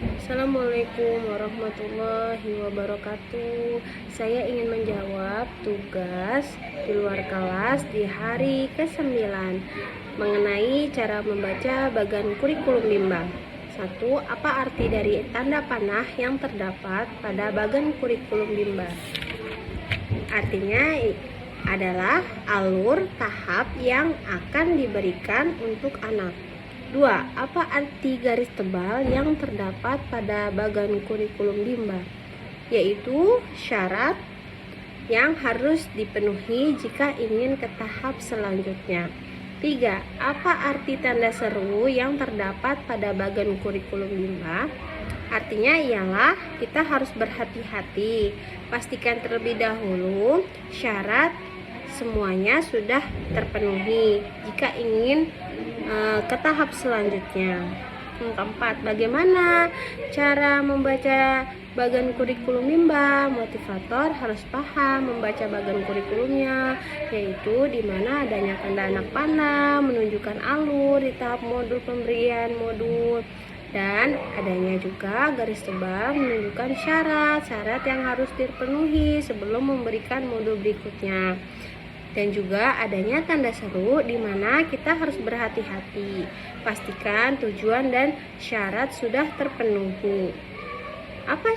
Assalamualaikum warahmatullahi wabarakatuh. Saya ingin menjawab tugas di luar kelas di hari ke-9 mengenai cara membaca bagan kurikulum bimbang. 1. Apa arti dari tanda panah yang terdapat pada bagan kurikulum bimbang? Artinya adalah alur tahap yang akan diberikan untuk anak. 2. Apa arti garis tebal yang terdapat pada bagan kurikulum bimbang? Yaitu syarat yang harus dipenuhi jika ingin ke tahap selanjutnya. 3. Apa arti tanda seru yang terdapat pada bagan kurikulum bimbang? Artinya ialah kita harus berhati-hati, pastikan terlebih dahulu syarat semuanya sudah terpenuhi jika ingin ke tahap selanjutnya. Yang keempat, bagaimana cara membaca bagan kurikulum bimbang? Motivator harus paham membaca bagan kurikulumnya, yaitu di mana adanya tanda anak panah menunjukkan alur di tahap modul pemberian modul, dan adanya juga garis tebal menunjukkan syarat-syarat yang harus dipenuhi sebelum memberikan modul berikutnya. Dan juga adanya tanda seru di mana kita harus berhati-hati, pastikan tujuan dan syarat sudah terpenuhi. Apa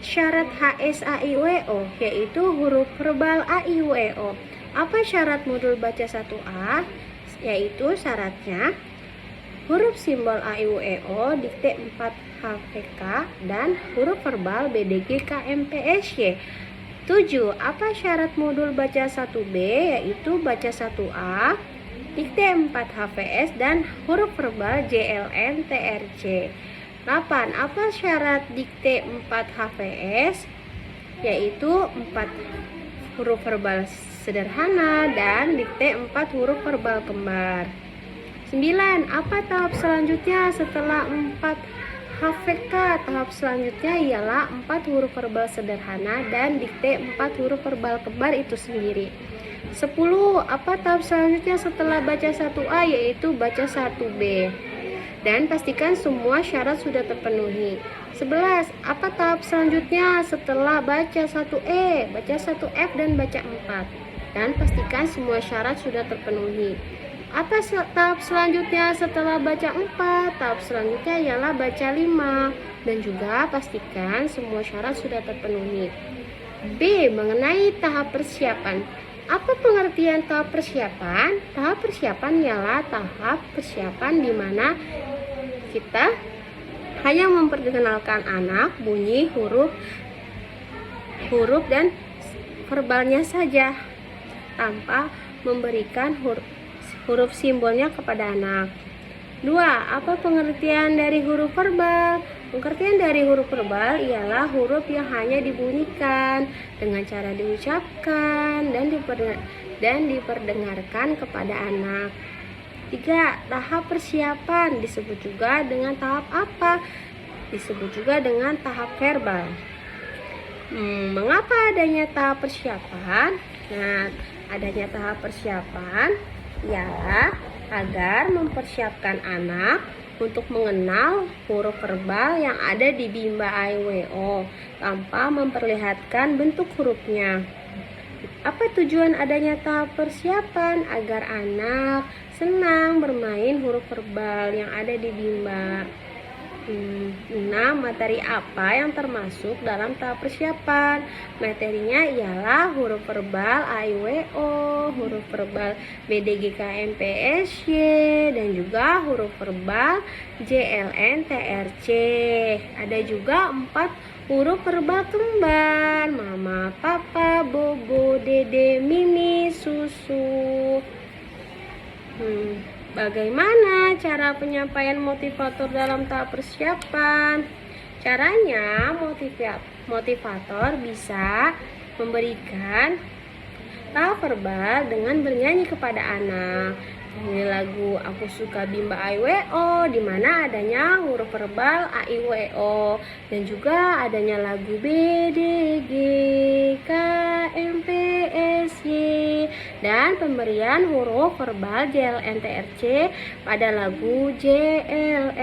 syarat HSAIWO? Yaitu huruf verbal AIWO. Apa syarat modul baca 1A? Yaitu syaratnya huruf simbol AIWO dikte 4 HVK dan huruf verbal BDG KMPSY. 7. Apa syarat modul baca 1B? Yaitu baca 1A dikte 4 HVS dan huruf verbal JLN TRC. 8. Apa syarat dikte 4 HVS? Yaitu 4 huruf verbal sederhana dan dikte 4 huruf verbal kembar. 9. Apa tahap selanjutnya setelah 4 HVK? Tahap selanjutnya ialah 4 huruf verbal sederhana dan dikte 4 huruf verbal kembar itu sendiri. 10. Apa tahap selanjutnya setelah baca 1A? Yaitu baca 1B. Dan pastikan semua syarat sudah terpenuhi. 11. Apa tahap selanjutnya setelah baca 1E? Baca 1F dan baca 4. Dan pastikan semua syarat sudah terpenuhi. Apa tahap selanjutnya setelah baca 4? Tahap selanjutnya ialah baca 5. Dan juga pastikan semua syarat sudah terpenuhi. B. Mengenai tahap persiapan. Apa pengertian tahap persiapan? Tahap persiapan ialah tahap persiapan di mana kita hanya memperkenalkan anak bunyi huruf dan verbalnya saja, tanpa memberikan huruf simbolnya kepada anak. 2. Apa pengertian dari huruf verbal? Pengertian dari huruf verbal ialah huruf yang hanya dibunyikan dengan cara diucapkan dan diperdengarkan kepada anak. 3. Tahap persiapan disebut juga dengan tahap apa? Disebut juga dengan tahap verbal. Mengapa adanya tahap persiapan? Nah, adanya tahap persiapan ialah agar mempersiapkan anak untuk mengenal huruf verbal yang ada di bimba AIWO tanpa memperlihatkan bentuk hurufnya. Apa tujuan adanya tahap persiapan? Agar anak senang bermain huruf verbal yang ada di bimba. 6. Materi apa yang termasuk dalam tahap persiapan? Materinya ialah huruf verbal AIWO, huruf verbal BDG KMPSY, dan juga huruf verbal JLN TRC. Ada juga 4 huruf verbal kembar: mama, papa, bobo, dede, mimi, susu. Bagaimana cara penyampaian motivator dalam tahap persiapan? Caranya, motivator bisa memberikan tahap verbal dengan bernyanyi kepada anak. Ini lagu Aku Suka Bimba AIWO, di mana adanya huruf verbal AIWO, dan juga adanya lagu BDG KMPSY, dan pemberian huruf verbal JLNTRC pada lagu JLNTRC.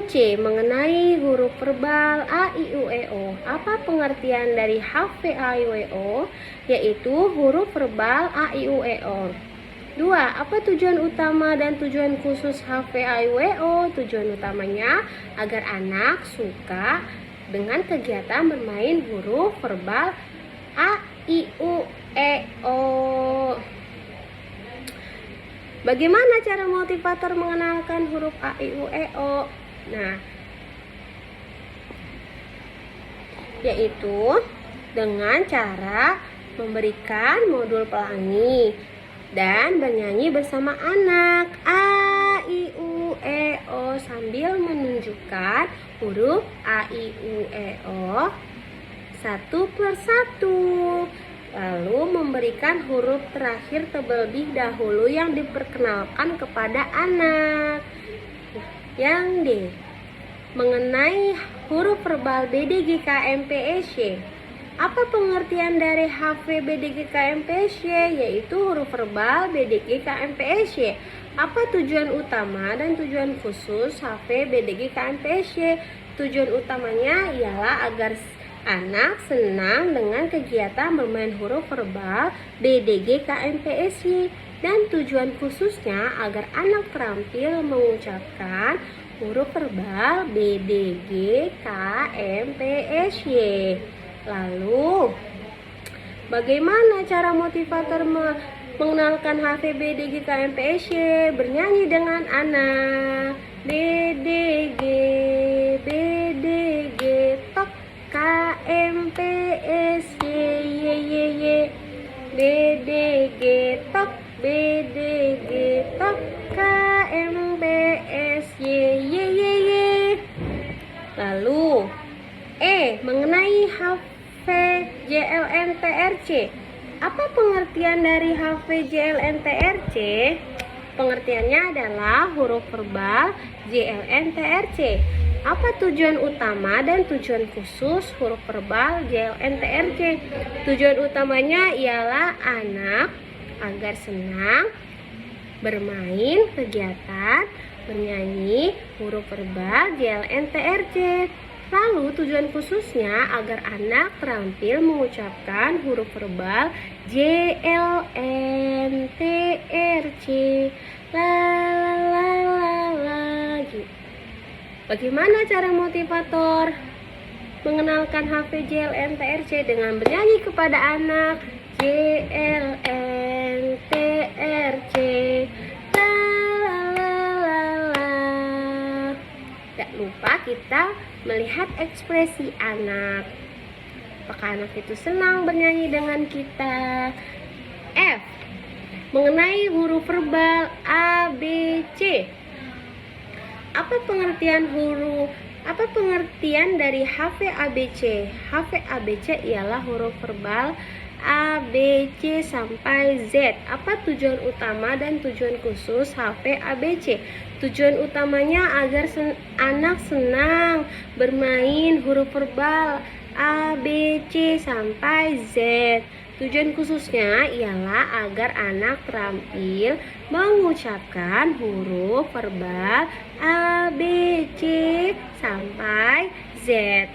Pertanyaan C. Mengenai huruf verbal A, I, U, E, O. Apa pengertian dari HV, A, I, U, E, O? Yaitu huruf verbal A, I, U, E, O. 2. Apa tujuan utama dan tujuan khusus HV, A, I, U, E, O? Tujuan utamanya agar anak suka dengan kegiatan bermain huruf verbal A, I, U, E, O. Bagaimana cara motivator mengenalkan huruf A, I, U, E, O? Nah, yaitu dengan cara memberikan modul pelangi dan bernyanyi bersama anak A, I, U, E, O sambil menunjukkan huruf A, I, U, E, O satu persatu. Lalu memberikan huruf terakhir terlebih dahulu yang diperkenalkan kepada anak. Yang D. Mengenai huruf verbal BDGKMPSY. Apa pengertian dari HV BDGKMPSY? Yaitu huruf verbal BDGKMPSY. Apa tujuan utama dan tujuan khusus HV BDGKMPSY? Tujuan utamanya ialah agar anak senang dengan kegiatan bermain huruf verbal BDGKMPSY, dan tujuan khususnya agar anak terampil mengucapkan huruf verbal BDGKMPSY. Lalu, bagaimana cara motivator mengenalkan HV BDGKMPSY? Bernyanyi dengan anak. BDG, BDG, tok. KMPSY, ye ye ye. BDG tok, BDG tok. KMPSY, ye ye ye. Lalu mengenai HVJLNTRC. Apa pengertian dari HVJLNTRC? Pengertiannya adalah huruf verbal JLNTRC. Apa tujuan utama dan tujuan khusus huruf verbal JLNTRC? Tujuan utamanya ialah anak agar senang bermain kegiatan bernyanyi huruf verbal JLNTRC. Lalu tujuan khususnya agar anak terampil mengucapkan huruf verbal JLNTRC. La la la la la gitu. Bagaimana cara motivator mengenalkan HVJLNTRC? Dengan bernyanyi kepada anak JLNTRC. La la la la la. Tidak lupa kita melihat ekspresi anak. Apakah anak itu senang bernyanyi dengan kita? F. Mengenai huruf verbal A, B, C. Apa pengertian dari HVABC? HVABC ialah huruf verbal A, B, C sampai Z. Apa tujuan utama dan tujuan khusus HVABC? Tujuan utamanya agar anak senang bermain huruf verbal A, B, C sampai Z. Tujuan khususnya ialah agar anak terampil mengucapkan huruf verbal A, B, C sampai Z.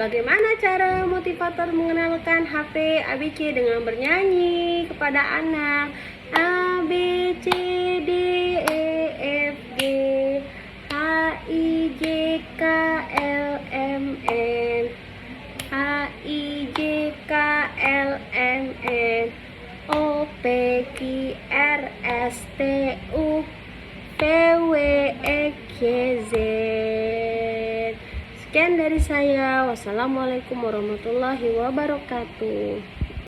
Bagaimana cara motivator mengenalkan HVABC? Dengan bernyanyi kepada anak A, B, C, D, E, F, G, H, I, J, K, L, M, N. H, I, J, K, L, M, N. O, P, Q, R, S, T, U, V, W, X, Y, Z. Sekian dari saya. Wassalamualaikum warahmatullahi wabarakatuh.